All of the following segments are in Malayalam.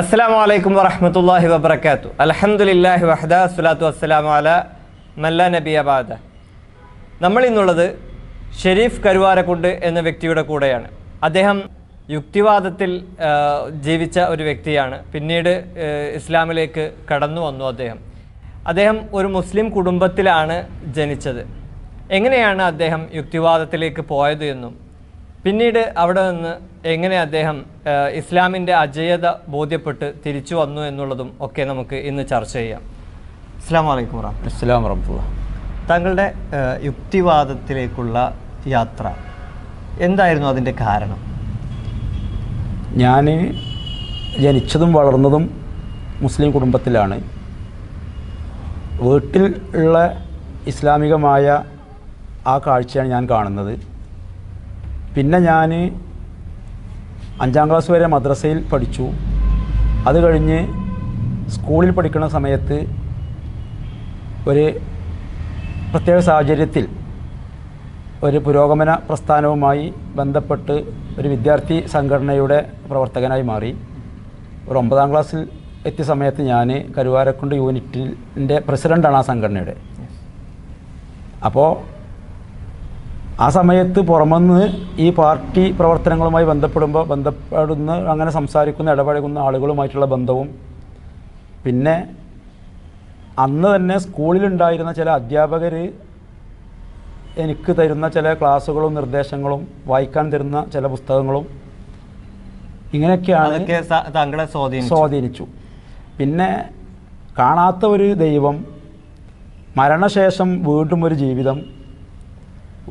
അസ്സലാമു അലൈക്കും വറഹ്മത്തുള്ളാഹി വബറകാതുഹു. അൽഹംദുലില്ലാഹി വഹദ സ്വലാത്തു വസ്സലാമു അലാ മല്ലാ നബിയ ബഅദ. നമ്മൾ ഇന്നുള്ളത് ഷെരീഫ് കരുവാരക്കുണ്ട് എന്ന വ്യക്തിയുടെ കൂടെയാണ്. അദ്ദേഹം യുക്തിവാദത്തിൽ ജീവിച്ച ഒരു വ്യക്തിയാണ്. പിന്നീട് ഇസ്ലാമിലേക്ക് കടന്നു വന്നു. അദ്ദേഹം ഒരു മുസ്ലിം കുടുംബത്തിലാണ് ജനിച്ചത്. എങ്ങനെയാണ് അദ്ദേഹം യുക്തിവാദത്തിലേക്ക് പോയത് എന്നും പിന്നീട് അവിടെ നിന്ന് എങ്ങനെ അദ്ദേഹം ഇസ്ലാമിൻ്റെ അജയ്യത ബോധ്യപ്പെട്ട് തിരിച്ചു വന്നു എന്നുള്ളതും ഒക്കെ നമുക്ക് ഇന്ന് ചർച്ച ചെയ്യാം. അസ്സലാമു അലൈക്കും വറഹ്മത്തുള്ളാഹി. താങ്കളുടെ യുക്തിവാദത്തിലേക്കുള്ള യാത്ര എന്തായിരുന്നു അതിൻ്റെ കാരണം? ഞാൻ ജനിച്ചതും വളർന്നതും മുസ്ലിം കുടുംബത്തിലാണ്. വീട്ടിൽ ഉള്ള ഇസ്ലാമികമായ ആ കാഴ്ചയാണ് ഞാൻ കാണുന്നത്. പിന്നെ ഞാൻ 5ാം ക്ലാസ് വരെ മദ്രസയിൽ പഠിച്ചു. അത് കഴിഞ്ഞ് സ്കൂളിൽ പഠിക്കുന്ന സമയത്ത് ഒരു പ്രത്യേക സാഹചര്യത്തിൽ ഒരു പുരോഗമന പ്രസ്ഥാനവുമായി ബന്ധപ്പെട്ട് ഒരു വിദ്യാർത്ഥി സംഘടനയുടെ പ്രവർത്തകനായി മാറി. ഒരു 9ാം ക്ലാസ്സിൽ എത്തിയ സമയത്ത് ഞാൻ കരുവാരക്കുണ്ട് യൂണിറ്റിൻ്റെ പ്രസിഡൻ്റാണ് ആ സംഘടനയുടെ. അപ്പോൾ ആ സമയത്ത് പുറമെന്ന് ഈ പാർട്ടി പ്രവർത്തനങ്ങളുമായി ബന്ധപ്പെടുന്ന അങ്ങനെ സംസാരിക്കുന്ന ഇടപഴകുന്ന ആളുകളുമായിട്ടുള്ള ബന്ധവും, പിന്നെ അന്ന് തന്നെ സ്കൂളിലുണ്ടായിരുന്ന ചില അധ്യാപകർ എനിക്ക് തരുന്ന ചില ക്ലാസ്സുകളും നിർദ്ദേശങ്ങളും വായിക്കാൻ തരുന്ന ചില പുസ്തകങ്ങളും ഇങ്ങനെയൊക്കെയാണ് താങ്കളെ സ്വാധീനിച്ചു. പിന്നെ കാണാത്ത ഒരു ദൈവം, മരണശേഷം വീണ്ടും ഒരു ജീവിതം,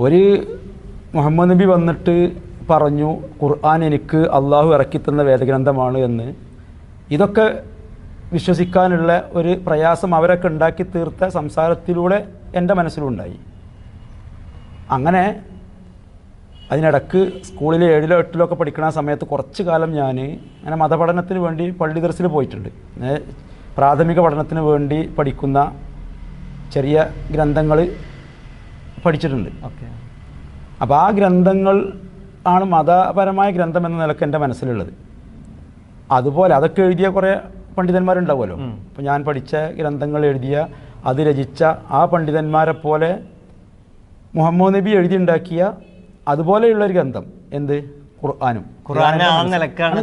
ഒരു മുഹമ്മദ് നബി വന്നിട്ട് പറഞ്ഞു ഖുർആൻ എനിക്ക് അള്ളാഹു ഇറക്കിത്തന്ന വേദഗ്രന്ഥമാണ് എന്ന്. ഇതൊക്കെ വിശ്വസിക്കാനുള്ള ഒരു പ്രയാസം അവരൊക്കെ ഉണ്ടാക്കി തീർത്ത സംസാരത്തിലൂടെ എൻ്റെ മനസ്സിലുണ്ടായി. അങ്ങനെ അതിനിടക്ക് സ്കൂളിൽ 7-ലോ 8-ലോ ഒക്കെ പഠിക്കുന്ന സമയത്ത് കുറച്ച് കാലം ഞാൻ അങ്ങനെ മതപഠനത്തിന് വേണ്ടി പള്ളി ദർസിൽ പോയിട്ടുണ്ട്. പ്രാഥമിക പഠനത്തിന് വേണ്ടി പഠിക്കുന്ന ചെറിയ ഗ്രന്ഥങ്ങൾ പഠിച്ചിട്ടുണ്ട്. അപ്പോൾ ആ ഗ്രന്ഥങ്ങൾ ആണ് മതപരമായ ഗ്രന്ഥം എന്ന നിലക്ക് എൻ്റെ മനസ്സിലുള്ളത്. അതുപോലെ അതൊക്കെ എഴുതിയ കുറേ പണ്ഡിതന്മാരുണ്ടാവുമല്ലോ. അപ്പോൾ ഞാൻ പഠിച്ച ഗ്രന്ഥങ്ങൾ എഴുതിയ, അത് രചിച്ച ആ പണ്ഡിതന്മാരെ പോലെ മുഹമ്മദ് നബി എഴുതിയുണ്ടാക്കിയ അതുപോലെയുള്ളൊരു ഗ്രന്ഥം എന്ത് ഖുർആനും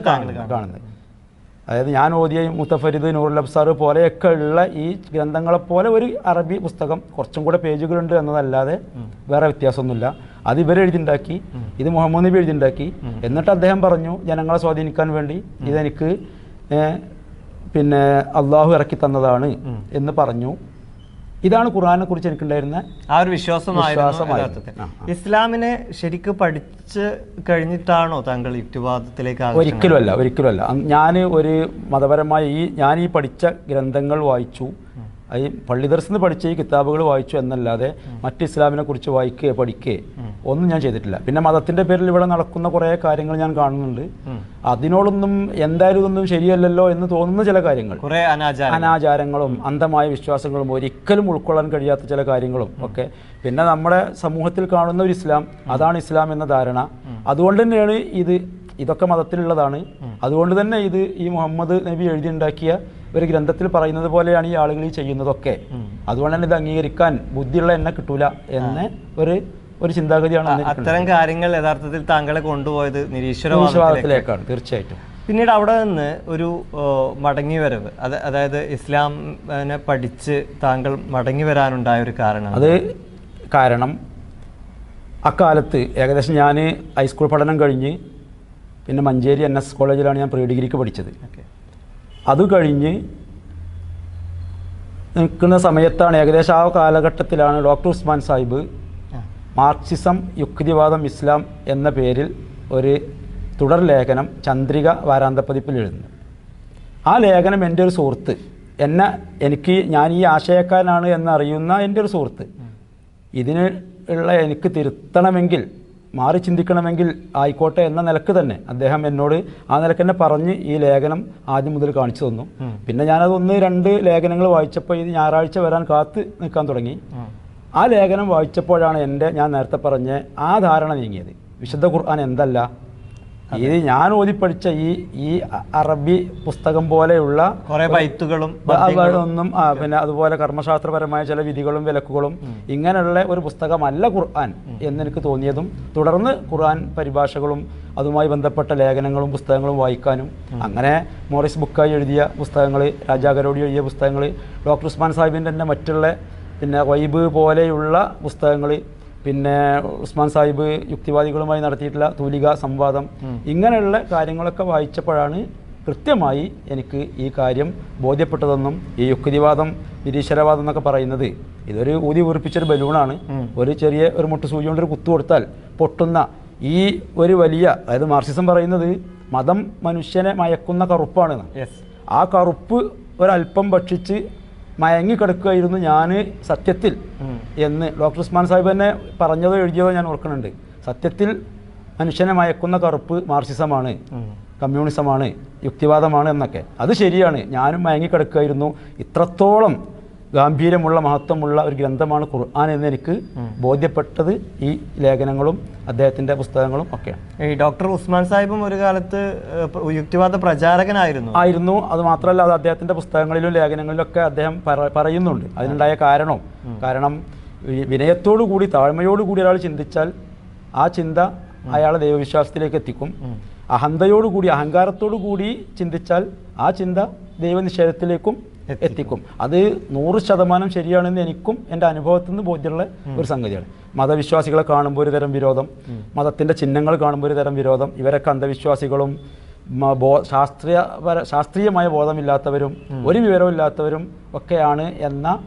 കാണുന്നത്. അതായത് ഞാൻ ഓതിയ മുത്തഫരിദ്, നൂറുൽ അബ്സാർ പോലെയൊക്കെ ഉള്ള ഈ ഗ്രന്ഥങ്ങളെപ്പോലെ ഒരു അറബി പുസ്തകം, കുറച്ചും കൂടെ പേജുകളുണ്ട് എന്നതല്ലാതെ വേറെ വ്യത്യാസമൊന്നുമില്ല. അത് ഇവരെഴുതിണ്ടാക്കി, ഇത് മുഹമ്മദ് നബി എഴുതിണ്ടാക്കി. എന്നിട്ട് അദ്ദേഹം പറഞ്ഞു ജനങ്ങളെ സ്വാധീനിക്കാൻ വേണ്ടി ഇതെനിക്ക് പിന്നെ അള്ളാഹു ഇറക്കി തന്നതാണ് എന്ന് പറഞ്ഞു. ഇതാണ് ഖുർആനെ കുറിച്ച് എനിക്കുണ്ടായിരുന്ന ആ ഒരു വിശ്വാസമായിരുന്നു. ഇസ്ലാമിനെ ശരിക്കും പഠിച്ച് കഴിഞ്ഞിട്ടാണോ താങ്കൾ യുക്തിവാദത്തിലേക്ക്? ഒരിക്കലുമല്ല. ഞാൻ ഒരു മതപരമായ ഞാൻ ഈ പഠിച്ച ഗ്രന്ഥങ്ങൾ വായിച്ചു, ഈ പള്ളി ദർസിന്ന് പഠിച്ച ഈ കിതാബുകൾ വായിച്ചു എന്നല്ലാതെ മറ്റ് ഇസ്ലാമിനെ കുറിച്ച് വായിക്കുകയോ പഠിക്കുകയോ ഒന്നും ഞാൻ ചെയ്തിട്ടില്ല. പിന്നെ മതത്തിൻ്റെ പേരിൽ ഇവിടെ നടക്കുന്ന കുറേ കാര്യങ്ങൾ ഞാൻ കാണുന്നുണ്ട്. അതിനോടൊന്നും എന്തായാലും ഇതൊന്നും ശരിയല്ലല്ലോ എന്ന് തോന്നുന്ന ചില കാര്യങ്ങൾ, കുറേ അനാചാരങ്ങളും അന്ധമായ വിശ്വാസങ്ങളും ഒരിക്കലും ഉൾക്കൊള്ളാൻ കഴിയാത്ത ചില കാര്യങ്ങളും ഒക്കെ. പിന്നെ നമ്മുടെ സമൂഹത്തിൽ കാണുന്ന ഒരു ഇസ്ലാം, അതാണ് ഇസ്ലാം എന്ന ധാരണ. അതുകൊണ്ട് തന്നെയാണ് ഇതൊക്കെ മതത്തിലുള്ളതാണ്. അതുകൊണ്ട് തന്നെ ഈ മുഹമ്മദ് നബി എഴുതിയുണ്ടാക്കിയ ഒരു ഗ്രന്ഥത്തിൽ പറയുന്നത് പോലെയാണ് ഈ ആളുകൾ ഈ ചെയ്യുന്നതൊക്കെ. അതുകൊണ്ട് തന്നെ ഇത് അംഗീകരിക്കാൻ ബുദ്ധിയുള്ള എന്നെ കിട്ടൂല എന്ന ഒരു ചിന്താഗതിയാണ്. അത്തരം കാര്യങ്ങൾ യഥാർത്ഥത്തിൽ താങ്കളെ കൊണ്ടുപോയത് നിരീശ്വരവാദത്തിലേക്കാണ് തീർച്ചയായിട്ടും. പിന്നീട് അവിടെ നിന്ന് ഒരു മടങ്ങി വരവ്, അതായത് ഇസ്ലാമിനെ പഠിച്ച് താങ്കൾ മടങ്ങി വരാനുണ്ടായ ഒരു കാരണം അക്കാലത്ത് ഏകദേശം ഞാൻ ഹൈസ്കൂൾ പഠനം കഴിഞ്ഞ് പിന്നെ മഞ്ചേരി NS കോളേജിലാണ് ഞാൻ പ്രീ ഡിഗ്രിക്ക് പഠിച്ചത്. അത് കഴിഞ്ഞ് നിൽക്കുന്ന സമയത്താണ്, ഏകദേശം ആ കാലഘട്ടത്തിലാണ് ഡോക്ടർ ഉസ്മാൻ സാഹിബ് മാർക്സിസം യുക്തിവാദം ഇസ്ലാം എന്ന പേരിൽ ഒരു തുടർ ലേഖനം ചന്ദ്രിക വാരാന്തപ്പതിപ്പിൽ എഴുതുന്നത്. ആ ലേഖനം എൻ്റെ ഒരു സുഹൃത്ത്, ഞാൻ ഈ ആശയക്കാരനാണ് എന്നറിയുന്ന എൻ്റെ ഒരു സുഹൃത്ത്, എനിക്ക് തിരുത്തണമെങ്കിൽ, മാറി ചിന്തിക്കണമെങ്കിൽ ആയിക്കോട്ടെ എന്ന നിലക്ക് തന്നെ അദ്ദേഹം എന്നോട് ആ നിലക്ക് തന്നെ പറഞ്ഞ് ഈ ലേഖനം ആദ്യം മുതൽ കാണിച്ചു തന്നു. പിന്നെ ഞാനത് 1-2 ലേഖനങ്ങൾ വായിച്ചപ്പോൾ ഇത് ഞായറാഴ്ച വരാൻ കാത്ത് നിൽക്കാൻ തുടങ്ങി. ആ ലേഖനം വായിച്ചപ്പോഴാണ് ഞാൻ നേരത്തെ പറഞ്ഞ ആ ധാരണ നീങ്ങിയത്. വിശുദ്ധ ഖുർആൻ എന്തല്ല, ഇത് ഞാൻ ഓതിപ്പടിച്ച ഈ അറബി പുസ്തകം പോലെയുള്ള കുറെ ബൈത്തുകളും ഒന്നും പിന്നെ അതുപോലെ കർമ്മശാസ്ത്രപരമായ ചില വിധികളും വിലക്കുകളും ഇങ്ങനെയുള്ള ഒരു പുസ്തകമല്ല ഖുർആൻ എന്നെനിക്ക് തോന്നിയതും, തുടർന്ന് ഖുർആൻ പരിഭാഷകളും അതുമായി ബന്ധപ്പെട്ട ലേഖനങ്ങളും പുസ്തകങ്ങളും വായിക്കാനും, അങ്ങനെ മോറിസ് ബുക്കായി എഴുതിയ പുസ്തകങ്ങൾ, രാജാകരോടി എഴുതിയ പുസ്തകങ്ങൾ, ഡോക്ടർ ഉസ്മാൻ സാഹിബിൻ്റെ തന്നെ മറ്റുള്ള പിന്നെ വൈബ് പോലെയുള്ള പുസ്തകങ്ങൾ, പിന്നെ ഉസ്മാൻ സാഹിബ് യുക്തിവാദികളുമായി നടത്തിയിട്ടുള്ള തൂലിക സംവാദം, ഇങ്ങനെയുള്ള കാര്യങ്ങളൊക്കെ വായിച്ചപ്പോഴാണ് കൃത്യമായി എനിക്ക് ഈ കാര്യം ബോധ്യപ്പെട്ടതെന്നും ഈ യുക്തിവാദം നിരീശ്വരവാദം എന്നൊക്കെ പറയുന്നത് ഇതൊരു ഊതി വീർപ്പിച്ചൊരു ബലൂണാണ്. ഒരു ചെറിയ ഒരു മുട്ട് സൂചി കൊണ്ടൊരു കുത്തു കൊടുത്താൽ പൊട്ടുന്ന ഈ ഒരു വലിയ, അതായത് മാർക്സിസം പറയുന്നത് മതം മനുഷ്യനെ മയക്കുന്ന കറുപ്പാണ്. ആ കറുപ്പ് ഒരല്പം ഭക്ഷിച്ച് മയങ്ങിക്കിടക്കുകയായിരുന്നു ഞാൻ സത്യത്തിൽ എന്ന് ഡോക്ടർ ഉസ്മാൻ സാഹിബ് തന്നെ പറഞ്ഞതോ എഴുതിയതോ ഞാൻ ഓർക്കുന്നുണ്ട്. സത്യത്തിൽ മനുഷ്യനെ മയക്കുന്ന കറുപ്പ് മാർക്സിസമാണ്, കമ്മ്യൂണിസമാണ്, യുക്തിവാദമാണ് എന്നൊക്കെ. അത് ശരിയാണ്, ഞാനും മയങ്ങിക്കിടക്കുകയായിരുന്നു. ഇത്രത്തോളം ഗാംഭീര്യമുള്ള മഹത്വമുള്ള ഒരു ഗ്രന്ഥമാണ് ഖുർആൻ എന്ന് എനിക്ക് ബോധ്യപ്പെട്ടത് ഈ ലേഖനങ്ങളും അദ്ദേഹത്തിൻ്റെ പുസ്തകങ്ങളും ഒക്കെയാണ്. ഈ ഡോക്ടർ ഉസ്മാൻ സാഹിബും ഒരു കാലത്ത് യുക്തിവാദ പ്രചാരകനായിരുന്നു. അത് മാത്രമല്ല, അത് അദ്ദേഹത്തിൻ്റെ പുസ്തകങ്ങളിലും ലേഖനങ്ങളിലൊക്കെ അദ്ദേഹം പറയുന്നുണ്ട്. അതിനുണ്ടായ കാരണം വിനയത്തോടു കൂടി താഴ്മയോടുകൂടി ഒരാൾ ചിന്തിച്ചാൽ ആ ചിന്ത അയാളെ ദൈവവിശ്വാസത്തിലേക്ക് എത്തിക്കും. അഹന്തയോടുകൂടി അഹങ്കാരത്തോടു കൂടി ചിന്തിച്ചാൽ ആ ചിന്ത ദൈവനിഷേധത്തിലേക്കും എത്തിക്കും. അത് 100% ശരിയാണെന്ന് എനിക്കും എൻ്റെ അനുഭവത്തിൽ നിന്ന് ബോധ്യമുള്ള ഒരു സംഗതിയാണ്. മതവിശ്വാസികളെ കാണുമ്പോൾ ഒരു തരം വിരോധം, മതത്തിൻ്റെ ചിഹ്നങ്ങൾ കാണുമ്പോൾ ഒരു തരം വിരോധം, ഇവരൊക്കെ അന്ധവിശ്വാസികളും ശാസ്ത്രീയമായ ബോധമില്ലാത്തവരും ഒരു വിവരമില്ലാത്തവരും ഒക്കെയാണ് എന്ന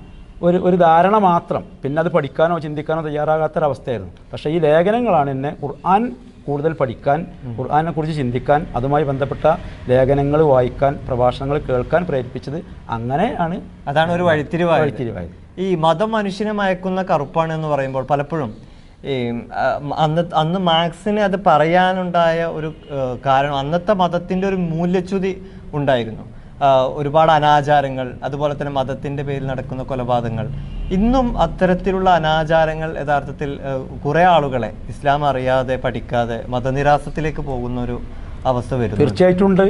ഒരു ധാരണ മാത്രം. പിന്നെ അത് പഠിക്കാനോ ചിന്തിക്കാനോ തയ്യാറാകാത്തൊരവസ്ഥയായിരുന്നു. പക്ഷേ ഈ ലേഖനങ്ങളാണ് എന്നെ ഖുർആൻ കൂടുതൽ പഠിക്കാൻ, ഖുർആനെ കുറിച്ച് ചിന്തിക്കാൻ, അതുമായി ബന്ധപ്പെട്ട ലേഖനങ്ങൾ വായിക്കാൻ, പ്രഭാഷണങ്ങൾ കേൾക്കാൻ പ്രേരിപ്പിച്ചത്. അങ്ങനെയാണ് അതാണ് ഒരു വഴിത്തിരിവായത്. ഈ മതം മനുഷ്യനെ മയക്കുന്ന കറുപ്പാണ് എന്ന് പറയുമ്പോൾ പലപ്പോഴും ഈ അന്ന് മാർക്സിന് അത് പറയാനുണ്ടായ ഒരു കാരണം, അന്നത്തെ മതത്തിൻ്റെ ഒരു മൂല്യച്യുതി ഉണ്ടായിരുന്നു. ഒരുപാട് അനാചാരങ്ങൾ, അതുപോലെ തന്നെ മതത്തിൻ്റെ പേരിൽ നടക്കുന്ന കൊലപാതകങ്ങൾ. ഇന്നും അത്തരത്തിലുള്ള അനാചാരങ്ങൾ യഥാർത്ഥത്തിൽ കുറേ ആളുകളെ ഇസ്ലാം അറിയാതെ പഠിക്കാതെ മതനിരാസത്തിലേക്ക് പോകുന്ന ഒരു അവസ്ഥ വരും. തീർച്ചയായിട്ടും ഉണ്ട്,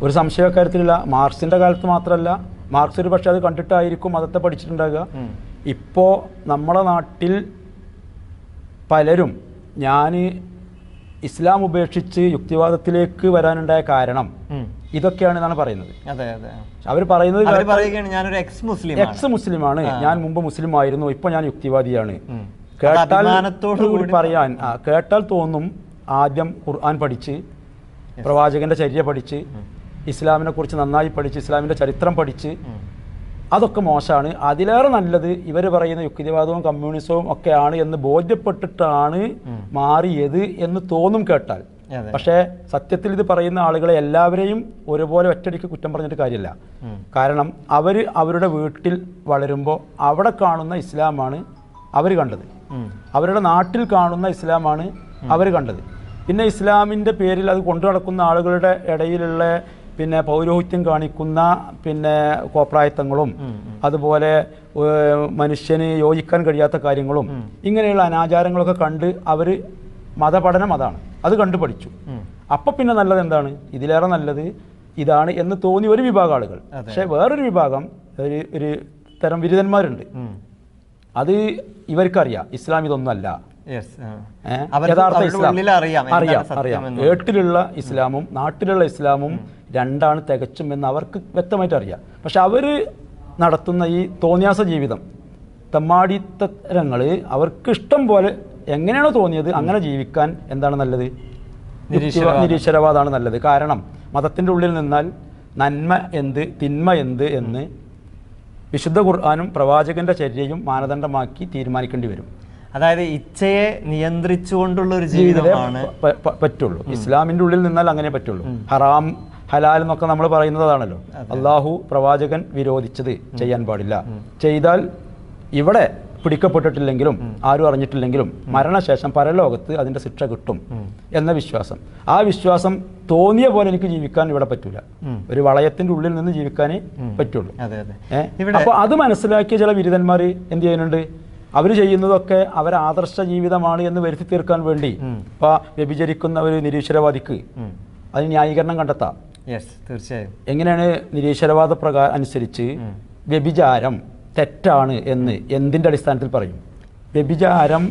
ഒരു സംശയക്കാര്യത്തിലില്ല. മാർക്സിൻ്റെ കാലത്ത് മാത്രമല്ല, മാർക്സ് ഒരു പക്ഷേ അത് കണ്ടിട്ടായിരിക്കും മതത്തെ പഠിച്ചിട്ടുണ്ടാകുക. ഇപ്പോൾ നമ്മുടെ നാട്ടിൽ പലരും ഞാൻ ഇസ്ലാം ഉപേക്ഷിച്ച് യുക്തിവാദത്തിലേക്ക് വരാനുണ്ടായ കാരണം ഇതൊക്കെയാണെന്നാണ് പറയുന്നത്. അവർ പറയുന്നത് ഞാനൊരു എക്സ് മുസ്ലിമാണ്, ഞാൻ മുമ്പ് മുസ്ലിം ആയിരുന്നു, ഇപ്പൊ ഞാൻ യുക്തിവാദിയാണ്. കേട്ടാൽ തോന്നും ആദ്യം ഖുർആൻ പഠിച്ച്, പ്രവാചകന്റെ ചര്യ പഠിച്ച്, ഇസ്ലാമിനെ കുറിച്ച് നന്നായി പഠിച്ച്, ഇസ്ലാമിന്റെ ചരിത്രം പഠിച്ച്, അതൊക്കെ മോശമാണ്. അതിലേറെ നല്ലത് ഇവർ പറയുന്ന യുക്തിവാദവും കമ്മ്യൂണിസവും ഒക്കെയാണ് എന്ന് ബോധ്യപ്പെട്ടിട്ടാണ് മാറിയത് എന്ന് തോന്നും കേട്ടാൽ. പക്ഷേ സത്യത്തിൽ ഇത് പറയുന്ന ആളുകളെ എല്ലാവരെയും ഒരുപോലെ ഒറ്റയടിക്ക് കുറ്റം പറഞ്ഞിട്ട് കാര്യമില്ല. കാരണം അവരുടെ വീട്ടിൽ വളരുമ്പോൾ അവിടെ കാണുന്ന ഇസ്ലാമാണ് അവർ കണ്ടത്, അവരുടെ നാട്ടിൽ കാണുന്ന ഇസ്ലാമാണ് അവർ കണ്ടത്. പിന്നെ ഇസ്ലാമിൻ്റെ പേരിൽ അത് കൊണ്ടു നടക്കുന്ന ആളുകളുടെ ഇടയിലുള്ള പിന്നെ പൗരോഹിത്യം കാണിക്കുന്ന പിന്നെ കോപ്രായത്തങ്ങളും അതുപോലെ മനുഷ്യന് യോജിക്കാൻ കഴിയാത്ത കാര്യങ്ങളും ഇങ്ങനെയുള്ള അനാചാരങ്ങളൊക്കെ കണ്ട് അവർ മതപഠനം അതാണ്, അത് കണ്ടു പഠിച്ചു. അപ്പം പിന്നെ നല്ലത് എന്താണ്, ഇതിലേറെ നല്ലത് ഇതാണ് എന്ന് തോന്നി ഒരു വിഭാഗം ആളുകൾ. പക്ഷെ വേറൊരു വിഭാഗം ഒരു തരം ബിരുദന്മാരുണ്ട്, അത് ഇവർക്കറിയാം ഇസ്ലാം ഇതൊന്നല്ല, യഥാർത്ഥ ഇസ്ലാം അറിയാം. ഏട്ടിലുള്ള ഇസ്ലാമും നാട്ടിലുള്ള ഇസ്ലാമും രണ്ടാണ് തികച്ചും എന്ന് അവർക്ക് വ്യക്തമായിട്ട് അറിയാം. പക്ഷെ അവർ നടത്തുന്ന ഈ തോന്നിയാസ ജീവിതം, തെമ്മാടിത്തരങ്ങൾ അവർക്ക് ഇഷ്ടം പോലെ എങ്ങനെയാണോ തോന്നിയത് അങ്ങനെ ജീവിക്കാൻ എന്താണ് നല്ലത്, നിരീശ്വരവാദമാണ് നല്ലത്. കാരണം മതത്തിൻ്റെ ഉള്ളിൽ നിന്നാൽ നന്മ എന്ത് തിന്മ എന്ത് എന്ന് വിശുദ്ധ ഖുർആനും പ്രവാചകന്റെ ചര്യയും മാനദണ്ഡമാക്കി തീരുമാനിക്കേണ്ടി വരും. അതായത് ഇച്ഛയെ നിയന്ത്രിച്ചുകൊണ്ടുള്ള ഒരു ജീവിതമാണ് പറ്റുള്ളൂ. ഇസ്ലാമിൻ്റെ ഉള്ളിൽ നിന്നാൽ അങ്ങനെ പറ്റുള്ളൂ. ഹറാം ഹലാൽ എന്നൊക്കെ നമ്മൾ പറയുന്നതാണല്ലോ. അള്ളാഹു പ്രവാചകൻ വിരോധിച്ചത് ചെയ്യാൻ പാടില്ല, ചെയ്താൽ ഇവിടെ പിടിക്കപ്പെട്ടിട്ടില്ലെങ്കിലും ആരും അറിഞ്ഞിട്ടില്ലെങ്കിലും മരണശേഷം പരലോകത്ത് അതിൻ്റെ ശിക്ഷ കിട്ടും എന്ന വിശ്വാസം. ആ വിശ്വാസം തോന്നിയ പോലെ എനിക്ക് ജീവിക്കാൻ ഇവിടെ പറ്റൂല, ഒരു വളയത്തിൻ്റെ ഉള്ളിൽ നിന്ന് ജീവിക്കാനേ പറ്റുള്ളൂ. അപ്പോൾ അത് മനസ്സിലാക്കിയ ചില ബിരുദന്മാർ എന്ത് ചെയ്യുന്നുണ്ട്, അവർ ചെയ്യുന്നതൊക്കെ അവർ ആദർശ ജീവിതമാണ് എന്ന് വരുത്തി തീർക്കാൻ വേണ്ടി ഇപ്പോൾ വ്യഭിചരിക്കുന്ന ഒരു നിരീശ്വരവാദിക്ക് അതിന് ന്യായീകരണം കണ്ടെത്താം. തീർച്ചയായും. എങ്ങനെയാണ് നിരീശ്വരവാദ പ്രകാരം അനുസരിച്ച് വ്യഭിചാരം തെറ്റാണ് എന്ന് എന്തിൻ്റെ അടിസ്ഥാനത്തിൽ പറയും? വ്യഭിചാരം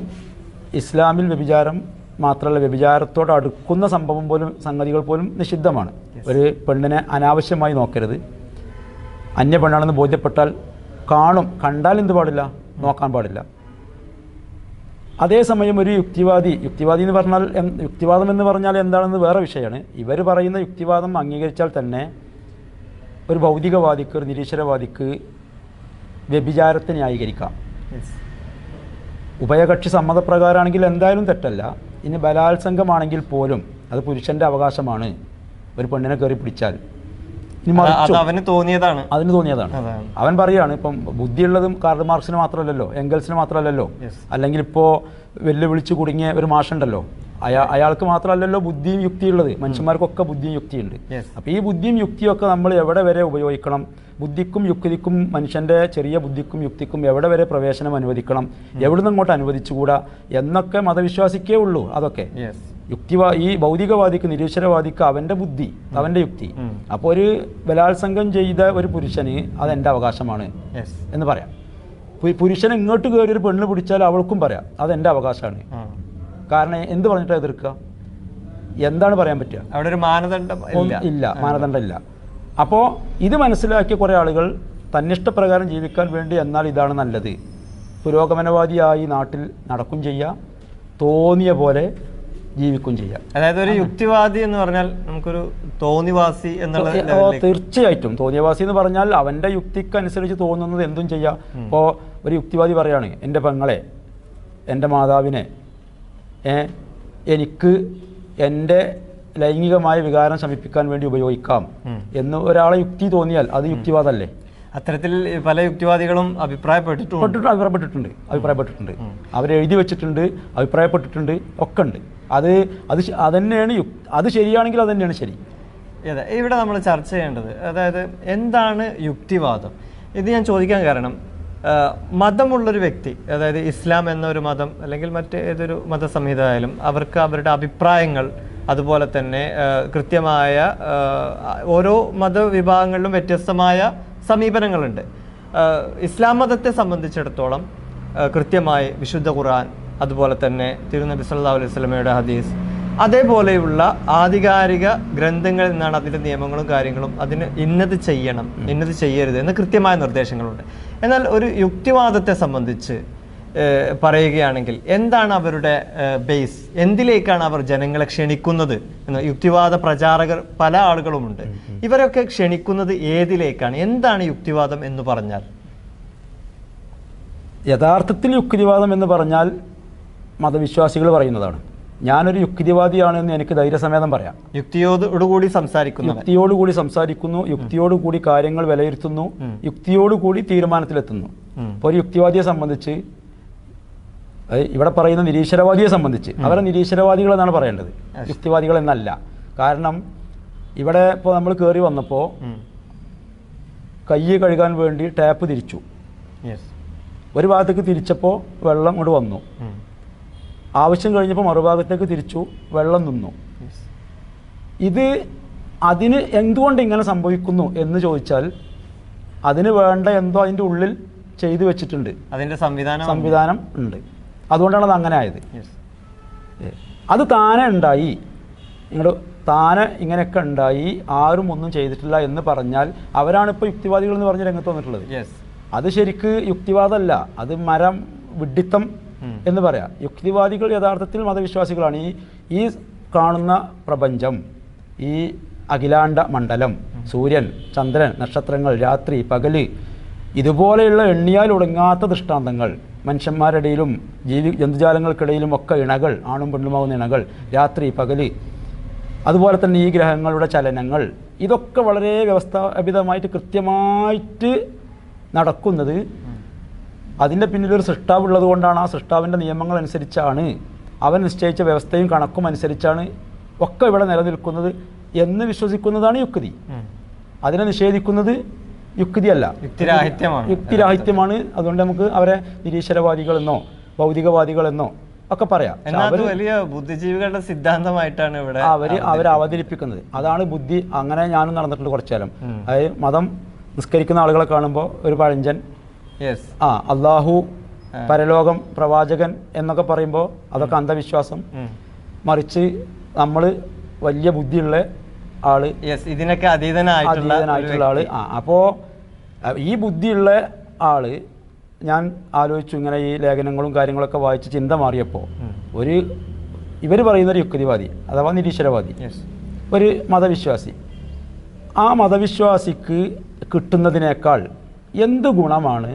ഇസ്ലാമിൽ വ്യഭിചാരം മാത്രമല്ല, വ്യഭിചാരത്തോട് അടുക്കുന്ന സംഭവം പോലും സംഗതികൾ പോലും നിഷിദ്ധമാണ്. ഒരു പെണ്ണിനെ അനാവശ്യമായി നോക്കരുത്. അന്യ പെണ്ണാണെന്ന് ബോധ്യപ്പെട്ടാൽ കണ്ടാൽ എന്ത് പാടില്ല, നോക്കാൻ പാടില്ല. അതേസമയം ഒരു യുക്തിവാദി എന്ന് പറഞ്ഞാൽ യുക്തിവാദം എന്ന് പറഞ്ഞാൽ എന്താണെന്ന് വേറെ വിഷയമാണ്. ഇവർ പറയുന്ന യുക്തിവാദം അംഗീകരിച്ചാൽ തന്നെ ഒരു ഭൗതികവാദിക്ക്, ഒരു നിരീശ്വരവാദിക്ക് വ്യഭിചാരത്തെ ന്യായീകരിക്കാം. ഉഭയകക്ഷി സമ്മതപ്രകാരമാണെങ്കിൽ എന്തായാലും തെറ്റല്ല. ഇനി ബലാത്സംഗമാണെങ്കിൽ പോലും അത് പുരുഷൻ്റെ അവകാശമാണ് ഒരു പെണ്ണിനെ കയറി പിടിച്ചാൽ. അവന് തോന്നിയതാണ്, അതിന് തോന്നിയതാണ്. അവൻ പറയുകയാണ്, ഇപ്പം ബുദ്ധിയുള്ളതും കാർൽ മാർക്സിന് മാത്രമല്ലല്ലോ, എംഗൽസിന് മാത്രമല്ലല്ലോ, അല്ലെങ്കിൽ ഇപ്പോൾ വെല്ലുവിളിച്ച് കുടുങ്ങിയ ഒരു മാഷുണ്ടല്ലോ, അയാൾക്ക് മാത്രമല്ലല്ലോ ബുദ്ധിയും യുക്തിയുള്ളത്. മനുഷ്യന്മാർക്കൊക്കെ ബുദ്ധിയും യുക്തിയുണ്ട്. അപ്പോൾ ഈ ബുദ്ധിയും യുക്തിയൊക്കെ നമ്മൾ എവിടെ വരെ ഉപയോഗിക്കണം, ബുദ്ധിക്കും യുക്തിക്കും, മനുഷ്യൻ്റെ ചെറിയ ബുദ്ധിക്കും യുക്തിക്കും എവിടെ വരെ പ്രവേശനം അനുവദിക്കണം, എവിടുന്ന് അങ്ങോട്ട് അനുവദിച്ചുകൂടാ എന്നൊക്കെ മതവിശ്വാസിക്കേ ഉള്ളൂ. അതൊക്കെ ഈ ഭൗതികവാദിക്ക്, നിരീശ്വരവാദിക്ക് അവൻ്റെ ബുദ്ധി, അവൻ്റെ യുക്തി. അപ്പോൾ ഒരു ബലാത്സംഗം ചെയ്ത ഒരു പുരുഷന് അതെൻ്റെ അവകാശമാണ് എന്ന് പറയാം. പുരുഷൻ ഇങ്ങോട്ട് കയറി ഒരു പെണ്ണ് പിടിച്ചാൽ അവൾക്കും പറയാം അതെൻ്റെ അവകാശമാണ്. കാരണം എന്ത് പറഞ്ഞിട്ടാണ് എതിർക്കുക? എന്താണ് പറയാൻ പറ്റുക? അവിടെ ഒരു മാനദണ്ഡം ഇല്ല, മാനദണ്ഡം ഇല്ല. അപ്പോൾ ഇത് മനസ്സിലാക്കിയ കുറേ ആളുകൾ തന്നിഷ്ടപ്രകാരം ജീവിക്കാൻ വേണ്ടി എന്നാൽ ഇതാണ് നല്ലത്, പുരോഗമനവാദിയായി നാട്ടിൽ നടക്കും ചെയ്യാം, തോന്നിയ പോലെ ജീവിക്കും ചെയ്യാം. അതായത് ഒരു യുക്തിവാദി എന്ന് പറഞ്ഞാൽ നമുക്കൊരു തോന്നിവാസി എന്നുള്ള, തീർച്ചയായിട്ടും തോന്നിയവാസി എന്ന് പറഞ്ഞാൽ അവൻ്റെ യുക്തിക്കനുസരിച്ച് തോന്നുന്നത് എന്തും ചെയ്യാം. ഇപ്പോൾ ഒരു യുക്തിവാദി പറയാണ്, എൻ്റെ പെങ്ങളെ, എൻ്റെ മാതാവിനെ എനിക്ക് എൻ്റെ ലൈംഗികമായ വികാരം ശമിപ്പിക്കാൻ വേണ്ടി ഉപയോഗിക്കാം എന്ന് ഒരാളെ യുക്തി തോന്നിയാൽ അത് യുക്തിവാദമല്ലേ? അത്തരത്തിൽ പല യുക്തിവാദികളും അഭിപ്രായപ്പെട്ടിട്ടുണ്ട്. അവരെഴുതി വെച്ചിട്ടുണ്ട്, അഭിപ്രായപ്പെട്ടിട്ടുണ്ട്, ഒക്കെ ഉണ്ട്. അത് തന്നെയാണ് അത് ശരിയാണെങ്കിൽ അത് തന്നെയാണ് ശരി. ഇവിടെ നമ്മൾ ചർച്ച ചെയ്യേണ്ടത്, അതായത് എന്താണ് യുക്തിവാദം? ഇത് ഞാൻ ചോദിക്കാൻ കാരണം, മതമുള്ളൊരു വ്യക്തി, അതായത് ഇസ്ലാം എന്നൊരു മതം അല്ലെങ്കിൽ മറ്റേതൊരു മതസംഹിത ആയാലും, അവർക്ക് അവരുടെ അഭിപ്രായങ്ങൾ, അതുപോലെ തന്നെ കൃത്യമായ ഓരോ മതവിഭാഗങ്ങളിലും വ്യത്യസ്തമായ സമീപനങ്ങളുണ്ട്. ഇസ്ലാം മതത്തെ സംബന്ധിച്ചിടത്തോളം കൃത്യമായി വിശുദ്ധ ഖുർആൻ, അതുപോലെ തന്നെ തിരുനബി സല്ലല്ലാഹു അലൈഹി വസല്ലമയുടെ ഹദീസ്, അതേപോലെയുള്ള ആധികാരിക ഗ്രന്ഥങ്ങളിൽ നിന്നാണ് അതിൻ്റെ നിയമങ്ങളും കാര്യങ്ങളും, അതിന് ഇന്നത് ചെയ്യണം, ഇന്നത് ചെയ്യരുത് എന്ന് കൃത്യമായ നിർദ്ദേശങ്ങളുണ്ട്. എന്നാൽ ഒരു യുക്തിവാദത്തെ സംബന്ധിച്ച് പറയുകയാണെങ്കിൽ എന്താണ് അവരുടെ ബേസ്, എന്തിലേക്കാണ് അവർ ജനങ്ങളെ ക്ഷണിക്കുന്നത് എന്ന്? യുക്തിവാദ പ്രചാരകർ പല ആളുകളുമുണ്ട്. ഇവരൊക്കെ ക്ഷണിക്കുന്നത് ഏതിലേക്കാണ്? എന്താണ് യുക്തിവാദം എന്ന് പറഞ്ഞാൽ? യഥാർത്ഥത്തിൽ യുക്തിവാദം എന്ന് പറഞ്ഞാൽ മതവിശ്വാസികൾ പറയുന്നതാണ്. ഞാനൊരു യുക്തിവാദിയാണെന്ന് എനിക്ക് ധൈര്യസമേതം പറയാം. യുക്തിയോടുകൂടി സംസാരിക്കുന്നു, യുക്തിയോടുകൂടി കാര്യങ്ങൾ വിലയിരുത്തുന്നു, യുക്തിയോടുകൂടി തീരുമാനത്തിലെത്തുന്നു. ഇപ്പോൾ ഒരു യുക്തിവാദിയെ സംബന്ധിച്ച്, ഇവിടെ പറയുന്ന നിരീശ്വരവാദിയെ സംബന്ധിച്ച്, അവരെ നിരീശ്വരവാദികൾ എന്നാണ് പറയേണ്ടത്, യുക്തിവാദികൾ എന്നല്ല. കാരണം ഇവിടെ ഇപ്പോൾ നമ്മൾ കയറി വന്നപ്പോൾ കൈ കഴുകാൻ വേണ്ടി ടാപ്പ് തിരിച്ചു, ഒരു ഭാഗത്തേക്ക് തിരിച്ചപ്പോൾ വെള്ളം ഇങ്ങോട്ട് വന്നു, ആവശ്യം കഴിഞ്ഞപ്പോൾ മറുഭാഗത്തേക്ക് തിരിച്ചു, വെള്ളം നിന്നു. അതിന് എന്തുകൊണ്ട് ഇങ്ങനെ സംഭവിക്കുന്നു എന്ന് ചോദിച്ചാൽ അതിന് വേണ്ട എന്തോ അതിൻ്റെ ഉള്ളിൽ ചെയ്തു വെച്ചിട്ടുണ്ട്, അതിൻ്റെ സംവിധാനം ഉണ്ട്. അതുകൊണ്ടാണ് അത് അങ്ങനെ ആയത്. അത് താനെ ഉണ്ടായി, താനെ ഇങ്ങനെയൊക്കെ ഉണ്ടായി, ആരും ഒന്നും ചെയ്തിട്ടില്ല എന്ന് പറഞ്ഞാൽ അവരാണിപ്പോൾ യുക്തിവാദികൾ എന്ന് പറഞ്ഞ് രംഗത്ത് വന്നിട്ടുള്ളത്. അത് ശരിക്ക് യുക്തിവാദമല്ല, അത് വിഡ്ഢിത്തം എന്ന് പറയാം. യുക്തിവാദികൾ യഥാർത്ഥത്തിൽ മതവിശ്വാസികളാണ്. ഈ കാണുന്ന പ്രപഞ്ചം, ഈ അഖിലാണ്ട മണ്ഡലം, സൂര്യൻ, ചന്ദ്രൻ, നക്ഷത്രങ്ങൾ, രാത്രി, പകല്, ഇതുപോലെയുള്ള എണ്ണിയാൽ ഒടുങ്ങാത്ത ദൃഷ്ടാന്തങ്ങൾ, മനുഷ്യന്മാരുടെ ഇടയിലും ജന്തുജാലങ്ങൾക്കിടയിലും ഒക്കെ ഇണകൾ, ആണും പെണ്ണുമാവുന്ന ഇണകൾ, രാത്രി, പകല്, അതുപോലെ തന്നെ ഈ ഗ്രഹങ്ങളുടെ ചലനങ്ങൾ, ഇതൊക്കെ വളരെ വ്യവസ്ഥാപിതമായിട്ട് കൃത്യമായിട്ട് നടക്കുന്നത് അതിൻ്റെ പിന്നിലൊരു സൃഷ്ടാവുള്ളത് കൊണ്ടാണ്. ആ സൃഷ്ടാവിൻ്റെ നിയമങ്ങൾ അനുസരിച്ചാണ്, അവൻ നിശ്ചയിച്ച വ്യവസ്ഥയും കണക്കും അനുസരിച്ചാണ് ഒക്കെ ഇവിടെ നിലനിൽക്കുന്നത് എന്ന് വിശ്വസിക്കുന്നതാണ് യുക്തി. അതിനെ നിഷേധിക്കുന്നത് യുക്തിയല്ല, യുക്തിരാഹിത്യമാണ്. അതുകൊണ്ട് നമുക്ക് അവരെ നിരീശ്വരവാദികളെന്നോ ഭൗതികവാദികളെന്നോ ഒക്കെ പറയാം. വലിയ ബുദ്ധിജീവികളുടെ സിദ്ധാന്തമായിട്ടാണ് ഇവിടെ അവർ അവതരിപ്പിക്കുന്നത്. അതാണ് ബുദ്ധി. അങ്ങനെ ഞാനും നടന്നിട്ടുണ്ട് കുറച്ചു കാലം. അതായത് മതം നിസ്കരിക്കുന്ന ആളുകളെ കാണുമ്പോൾ ഒരു പഴഞ്ചൻ അള്ളാഹു, പരലോകം, പ്രവാചകൻ എന്നൊക്കെ പറയുമ്പോൾ അതൊക്കെ അന്ധവിശ്വാസം. മറിച്ച് നമ്മൾ വലിയ ബുദ്ധിയുള്ള ആള്, ഇതിനൊക്കെ അതീതനായിട്ടുള്ള ആള്. അപ്പോൾ ഈ ബുദ്ധിയുള്ള ആള്, ഞാൻ ആലോചിച്ചു ഇങ്ങനെ ഈ ലേഖനങ്ങളും കാര്യങ്ങളൊക്കെ വായിച്ച് ചിന്ത മാറിയപ്പോൾ ഇവർ പറയുന്നൊരു യുക്തിവാദി അഥവാ നിരീശ്വരവാദി, ഒരു മതവിശ്വാസി, ആ മതവിശ്വാസിക്ക് കിട്ടുന്നതിനേക്കാൾ എന്ത് ഗുണമാണ്